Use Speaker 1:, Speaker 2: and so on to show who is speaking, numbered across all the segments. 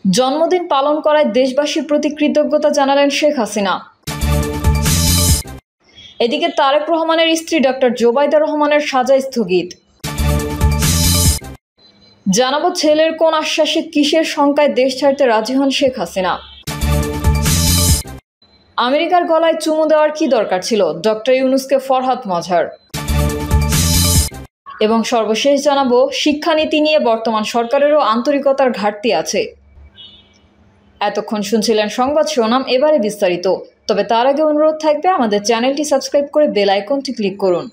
Speaker 1: জন্মদিন পালন করায় দেশবাসীর প্রতি কৃতজ্ঞতা জানালেন শেখ হাসিনা। এদিকে তারেক রহমানের স্ত্রী ডক্টর জোবাইদা রহমানের সাজা স্থগিত। জানাবো ছেলের কোন আশ্বাসে কিসের শঙ্কায় দেশ ছাড়তে রাজি হন শেখ হাসিনা। আমেরিকার গলায় চুমু দেওয়ার কি দরকার ছিল, ডক্টর ইউনূসকে ফরহাদ মজহার। এবং সর্বশেষ জানাবো শিক্ষানীতি নিয়ে বর্তমান সরকারেরও আন্তরিকতার ঘাটতি আছে। এতক্ষণ শুনছিলেন সংবাদ শিরোনাম, এবারে বিস্তারিত। তবে তার আগে অনুরোধ থাকবে আমাদের চ্যানেলটি সাবস্ক্রাইব করে বেল আইকনটি ক্লিক করুন।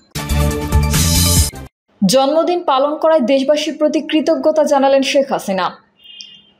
Speaker 1: জন্মদিন পালন করায় দেশবাসীর প্রতি কৃতজ্ঞতা জানালেন শেখ হাসিনা।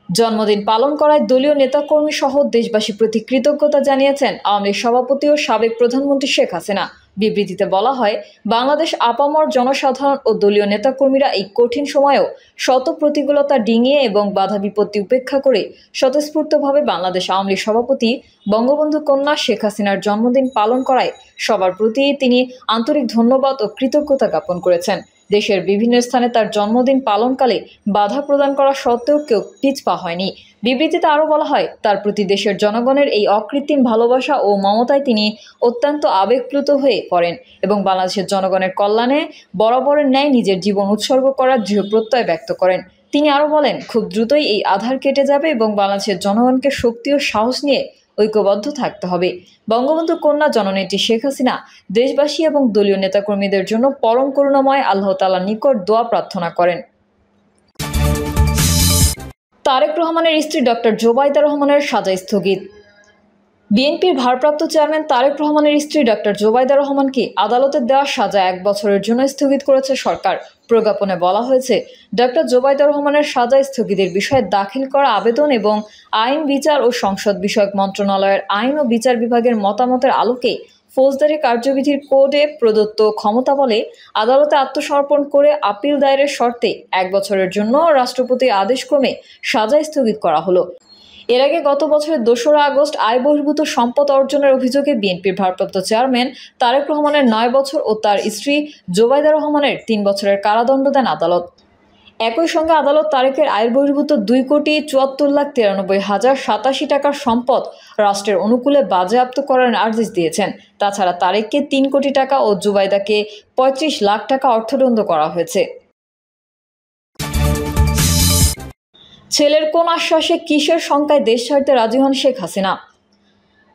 Speaker 1: জন্মদিন পালন করায় দলীয় নেতাকর্মী সহ দেশবাসীর প্রতি কৃতজ্ঞতা জানিয়েছেন আওয়ামী লীগ সভাপতি ও সাবেক প্রধানমন্ত্রী শেখ হাসিনা। বিবৃতিতে বলা হয়, বাংলাদেশ আপামর জনসাধারণ ও দলীয় নেতাকর্মীরা এই কঠিন সময়েও শত প্রতিকূলতা ডিঙিয়ে এবং বাধা বিপত্তি উপেক্ষা করে স্বতঃস্ফূর্তভাবে বাংলাদেশ আওয়ামী লীগ সভাপতি বঙ্গবন্ধু কন্যা শেখ হাসিনার জন্মদিন পালন করায় সবার প্রতি তিনি আন্তরিক ধন্যবাদ ও কৃতজ্ঞতা জ্ঞাপন করেছেন। দেশের বিভিন্ন স্থানে তার জন্মদিন পালনকালে বাধা প্রদান করা সত্ত্বেও কেউ পিছপা হয়নি। বিবৃতিতে আরও বলা হয়, তার প্রতি দেশের জনগণের এই অকৃত্রিম ভালোবাসা ও মমতায় তিনি অত্যন্ত আবেগপ্লুত হয়ে পড়েন এবং বাংলাদেশের জনগণের কল্যাণে বরাবরের ন্যায় নিজের জীবন উৎসর্গ করার দৃঢ় প্রত্যয় ব্যক্ত করেন। তিনি আরও বলেন, খুব দ্রুতই এই আধার কেটে যাবে এবং বাংলাদেশের জনগণকে শক্তি ও সাহস নিয়ে ঐক্যবদ্ধ থাকতে হবে। বঙ্গবন্ধু কন্যা জননেত্রী শেখ হাসিনা দেশবাসী এবং দলীয় নেতাকর্মীদের জন্য পরম করুণাময় আল্লাহ তাআলার নিকট দোয়া প্রার্থনা করেন। তারেক রহমানের স্ত্রী ডক্টর জোবাইদা রহমানের সাজা স্থগিত। বিএনপির ভারপ্রাপ্ত চেয়ারম্যান তারেক রহমানের স্ত্রী ডক্টর জোবাইদা রহমানকে আদালতের দেওয়া সাজা 1 বছরের জন্য স্থগিত করেছে সরকার। প্রজ্ঞাপনে বলা হয়েছে, ডক্টর জোবাইদা রহমানের সাজা স্থগিতের বিষয়ে দাখিল করা আবেদন এবং আইন, বিচার ও সংসদ বিষয়ক মন্ত্রণালয়ের আইন ও বিচার বিভাগের মতামতের আলোকে ফৌজদারি কার্যবিধির কোডে প্রদত্ত ক্ষমতা বলে আদালতে আত্মসমর্পণ করে আপিল দায়েরের শর্তে 1 বছরের জন্য রাষ্ট্রপতির আদেশক্রমে সাজা স্থগিত করা হলো। এর আগে গত বছরের 2রা আগস্ট আয় বহির্ভূত সম্পদ অর্জনের অভিযোগে বিএনপির ভারপ্রাপ্ত চেয়ারম্যান তারেক রহমানের 9 বছর ও তার স্ত্রী জোবাইদা রহমানের 3 বছরের কারাদণ্ড দেন আদালত। একই সঙ্গে আদালত তারেকের আয়ের বহির্ভূত 2,74,93,087 টাকার সম্পদ রাষ্ট্রের অনুকূলে বাজেয়াপ্ত করার আদেশ দিয়েছেন। তাছাড়া তারেককে 3 কোটি টাকা ও জুবাইদাকে 35 লাখ টাকা অর্থদণ্ড করা হয়েছে। ছেলের কোন আশ্বাসে কিসের শঙ্কায় দেশ ছাড়তে রাজি হন শেখ হাসিনা।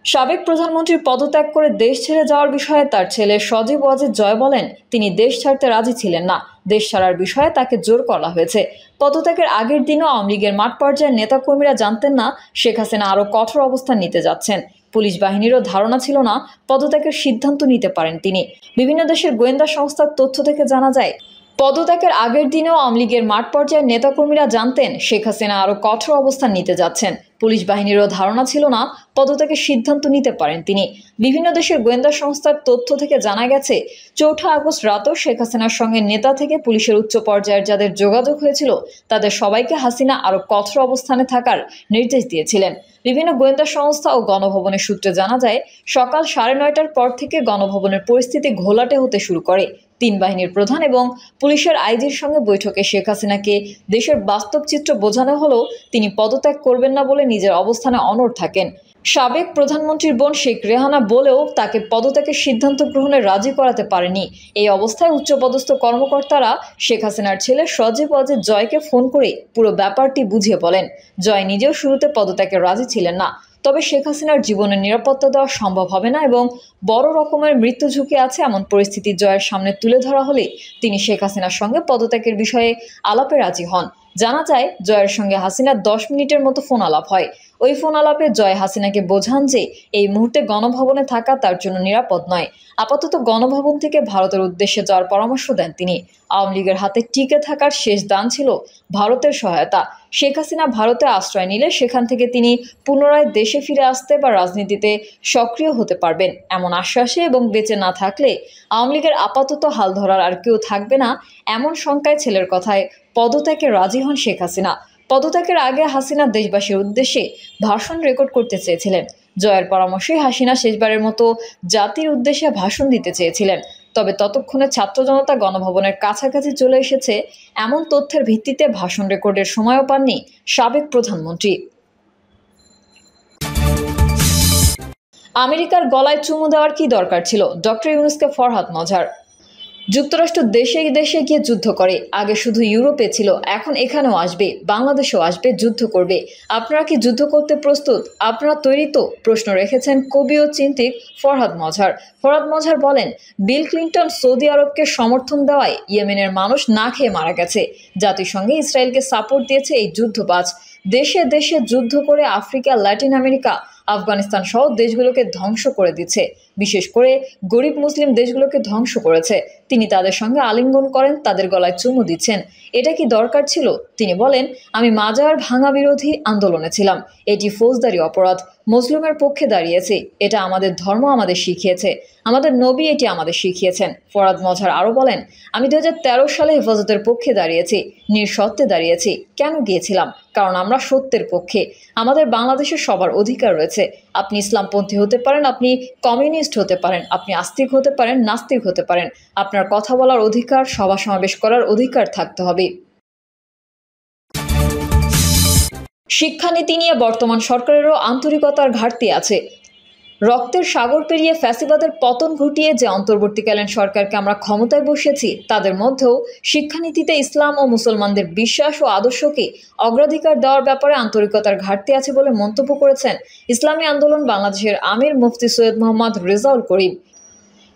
Speaker 1: সাবেক প্রধানমন্ত্রীর পদত্যাগ করে দেশ ছেড়ে যাওয়ার বিষয়ে তার ছেলে সজীব ওয়াজেদ জয় বলেন, তিনি দেশ ছাড়তে রাজি ছিলেন না। দেশ ছাড়ার বিষয়ে তাকে জোর করা হয়েছে। পদত্যাগের আগের দিনও আওয়ামী লীগের মাঠ পর্যায়ের নেতাকর্মীরা জানতেন না শেখ হাসিনা আরও কঠোর অবস্থান নিতে যাচ্ছেন। পুলিশ বাহিনীরও ধারণা ছিল না পদত্যাগের সিদ্ধান্ত নিতে পারেন তিনি। বিভিন্ন দেশের গোয়েন্দা সংস্থার তথ্য থেকে জানা যায়, পদত্যাগের আগের দিনেও আওয়ামী লীগের মাঠ পর্যায়ের নেতাকর্মীরা জানতেন শেখ হাসিনা আরও কঠোর অবস্থান নিতে যাচ্ছেন। পুলিশ বাহিনীরও ধারণা ছিল না পদত্যাগের সিদ্ধান্ত নিতে পারেন তিনি। বিভিন্ন দেশের গোয়েন্দা সংস্থার তথ্য থেকে জানা গেছে, 4 আগস্ট রাতেও শেখ হাসিনার সঙ্গে নেতা থেকে পুলিশের উচ্চ পর্যায়ের যাদের যোগাযোগ হয়েছিল তাদের সবাইকে হাসিনা আরও কঠোর অবস্থানে থাকার নির্দেশ দিয়েছিলেন। বিভিন্ন গোয়েন্দা সংস্থা ও গণভবনের সূত্রে জানা যায়, সকাল 9:30টার পর থেকে গণভবনের পরিস্থিতি ঘোলাটে হতে শুরু করে। 3 বাহিনীর প্রধান এবং পুলিশের আইজির সঙ্গে বৈঠকে শেখ হাসিনাকে দেশের বাস্তব চিত্র বোঝানো হলেও তিনি পদত্যাগ করবেন না বলে নিজের অবস্থানে অনড় থাকেন। সাবেক প্রধানমন্ত্রীর বোন শেখ রেহানা বলেও তাকে পদত্যাগের সিদ্ধান্ত গ্রহণে রাজি করাতে পারেনি। এই অবস্থায় উচ্চপদস্থ কর্মকর্তারা শেখ হাসিনার ছেলে সজীব ওয়াজেদ জয়কে ফোন করে পুরো ব্যাপারটি বুঝিয়ে বলেন। জয় নিজেও শুরুতে পদত্যাগে রাজি ছিলেন না, তবে শেখ হাসিনার জীবনের নিরাপত্তা দেওয়া সম্ভব হবে না এবং বড় রকমের মৃত্যু ঝুঁকি আছে এমন পরিস্থিতি জয়ের সামনে তুলে ধরা হলে তিনি শেখ হাসিনার সঙ্গে পদত্যাগের বিষয়ে আলাপে রাজি হন। জানা যায়, জয়ের সঙ্গে হাসিনার 10 মিনিটের মতো ফোন আলাপ হয়। ওই ফোন আলাপে জয় হাসিনাকে বোঝান যে এই মুহূর্তে গণভবনে থাকা তার জন্য নিরাপদ নয়। আপাতত গণভবন থেকে ভারতের উদ্দেশ্যে যাওয়ার পরামর্শ দেন তিনি। আওয়ামী লীগের হাতে টিকে থাকার শেষ দান ছিল ভারতের সহায়তা। শেখ হাসিনা ভারতে আশ্রয় নিলে সেখান থেকে তিনি পুনরায় দেশে ফিরে আসতে বা রাজনীতিতে সক্রিয় হতে পারবেন এমন আশ্বাসে এবং বেঁচে না থাকলে আওয়ামী লীগের আপাতত হাল ধরার আর কেউ থাকবে না এমন শঙ্কায় ছেলের কথায় পদত্যাগে রাজি হন শেখ হাসিনা। পদত্যাগের আগে হাসিনা দেশবাসীর উদ্দেশ্যে ভাষণ রেকর্ড করতে চেয়েছিলেন। জয়ের পরামর্শে হাসিনা শেষবারের মতো জাতির উদ্দেশ্যে ভাষণ দিতে চেয়েছিলেন। তবে ততক্ষণে ছাত্র জনতা গণভবনের কাছাকাছি চলে এসেছে এমন তথ্যের ভিত্তিতে ভাষণ রেকর্ডের সময়ও পাননি সাবেক প্রধানমন্ত্রী। আমেরিকার গলায় চুমু দেওয়ার কি দরকার ছিল? ডক্টর ইউনূসকে ফরহাদ মজহার। যুক্তরাষ্ট্র দেশে দেশে গিয়ে যুদ্ধ করে, আগে শুধু ইউরোপে ছিল, এখন এখানেও আসবে, বাংলাদেশেও আসবে, যুদ্ধ করবে। আপনারা কি যুদ্ধ করতে প্রস্তুত? আপনারা তৈরি তো? প্রশ্ন রেখেছেন কবি ও চিন্তিক ফরহাদ মজহার। ফরহাদ মজহার বলেন, বিল ক্লিন্টন সৌদি আরবকে সমর্থন দেওয়ায় ইয়েমেনের মানুষ না খেয়ে মারা গেছে। জাতিসংঘে ইসরায়েলকে সাপোর্ট দিয়েছে এই যুদ্ধবাজ। দেশে দেশে যুদ্ধ করে আফ্রিকা, ল্যাটিন আমেরিকা, আফগানিস্তান সহ দেশগুলোকে ধ্বংস করে দিচ্ছে। বিশেষ করে গরিব মুসলিম দেশগুলোকে ধ্বংস করেছে। তিনি তাদের সঙ্গে আলিঙ্গন করেন, তাদের গলায় চুমু দিচ্ছেন। এটা কি দরকার ছিল? তিনি বলেন, আমি মাজার ভাঙা বিরোধী আন্দোলনে ছিলাম। এটি ফৌজদারি অপরাধ। মুসলিমের পক্ষে দাঁড়িয়েছি। এটা আমাদের ধর্ম আমাদের শিখিয়েছে, আমাদের নবী এটি আমাদের শিখিয়েছেন। ফরহাদ মজহার আরও বলেন, আমি 2013 সালে হেফাজতের পক্ষে দাঁড়িয়েছি, নিঃশর্তে দাঁড়িয়েছি। কেন গিয়েছিলাম? কারণ আমরা সত্যের পক্ষে। আমাদের বাংলাদেশের সবার অধিকার রয়েছে। আপনি ইসলামপন্থী হতে পারেন, আপনি কমিউনিস্ট হতে পারেন, আপনি আস্তিক হতে পারেন, নাস্তিক হতে পারেন। আপনার কথা বলার অধিকার, সভা সমাবেশ করার অধিকার থাকতে হবে। শিক্ষানীতি নিয়ে বর্তমান সরকারেরও আন্তরিকতার ঘাটতি আছে। রক্তের সাগর পেরিয়ে ফ্যাসিবাদের পতন ঘটিয়ে যে অন্তর্বর্তীকালীন সরকারকে আমরা ক্ষমতায় বসিয়েছি, তাদের মধ্যেও শিক্ষানীতিতে ইসলাম ও মুসলমানদের বিশ্বাস ও আদর্শকে অগ্রাধিকার দেওয়ার ব্যাপারে আন্তরিকতার ঘাটতি আছে বলে মন্তব্য করেছেন ইসলামী আন্দোলন বাংলাদেশের আমির মুফতি সৈয়দ মোহাম্মদ রেজাউল করিম।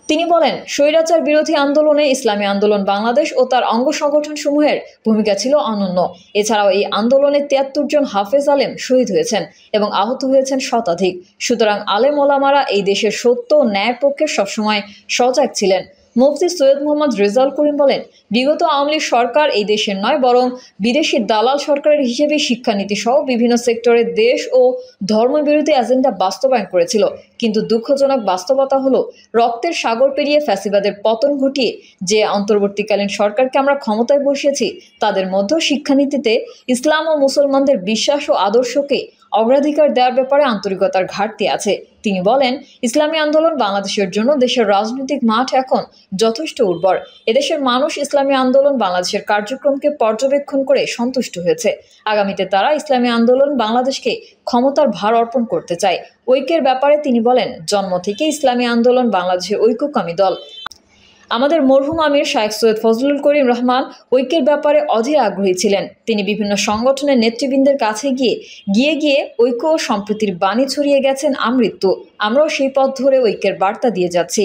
Speaker 1: তিনি বলেন, স্বৈরাচার বিরোধী আন্দোলনে ইসলামী আন্দোলন বাংলাদেশ ও তার অঙ্গ সংগঠনসমূহের ভূমিকা ছিল অনন্য। এছাড়াও এই আন্দোলনে 73 জন হাফেজ আলেম শহীদ হয়েছেন এবং আহত হয়েছেন শতাধিক। সুতরাং আলেম ওলামারা এই দেশের সত্য ও ন্যায়ের পক্ষে সবসময় সজাগ ছিলেন। মুফতি সৈয়দ মোহাম্মদ রেজাউল করিম বলেন, বিগত আওয়ামী লীগ সরকার এই দেশের নয় বরং বিদেশি দালাল সরকারের হিসেবে শিক্ষানীতি সহ বিভিন্ন সেক্টরে দেশ ও ধর্মবিরোধী এজেন্ডা বাস্তবায়ন করেছিল। কিন্তু দুঃখজনক বাস্তবতা হলো, রক্তের সাগর পেরিয়ে ফ্যাসিবাদের পতন ঘটিয়ে যে অন্তর্বর্তীকালীন সরকারকে আমরা ক্ষমতায় বসিয়েছি, তাদের মধ্যে শিক্ষানীতিতে ইসলাম ও মুসলমানদের বিশ্বাস ও আদর্শকে অগ্রাধিকার দেওয়ার ব্যাপারে আন্তরিকতার ঘাটতি আছে। তিনি বলেন, ইসলামী আন্দোলন বাংলাদেশের জন্য দেশের রাজনৈতিক মাঠ এখন যথেষ্ট উর্বর। এদেশের মানুষ ইসলামী আন্দোলন বাংলাদেশের কার্যক্রমকে পর্যবেক্ষণ করে সন্তুষ্ট হয়েছে। আগামীতে তারা ইসলামী আন্দোলন বাংলাদেশকে ক্ষমতার ভার অর্পণ করতে চায়। ঐক্যের ব্যাপারে তিনি বলেন, জন্ম থেকে ইসলামী আন্দোলন বাংলাদেশের ঐক্যকামী দল। আমাদের মরহুম আমির শায়েখ সৈয়দ ফজলুল করিম রহমান ঐক্যের ব্যাপারে অধীর আগ্রহী ছিলেন। তিনি বিভিন্ন সংগঠনের নেতৃবৃন্দের কাছে গিয়ে ঐক্য ও সম্প্রীতির বাণী ছড়িয়ে গেছেন আমৃত্যু। আমরাও সেই পথ ধরে ঐক্যের বার্তা দিয়ে যাচ্ছি।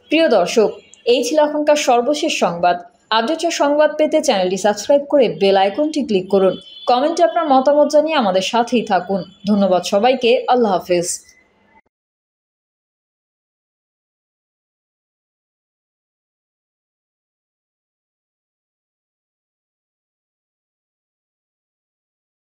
Speaker 1: প্রিয় দর্শক, এই ছিল এখনকার সর্বশেষ সংবাদ। আপডেট সংবাদ পেতে চ্যানেলটি সাবস্ক্রাইব করে বেল আইকনটি ক্লিক করুন। কমেন্টে আপনার মতামত জানিয়ে আমাদের সাথেই থাকুন। ধন্যবাদ সবাইকে। আল্লাহ হাফেজ।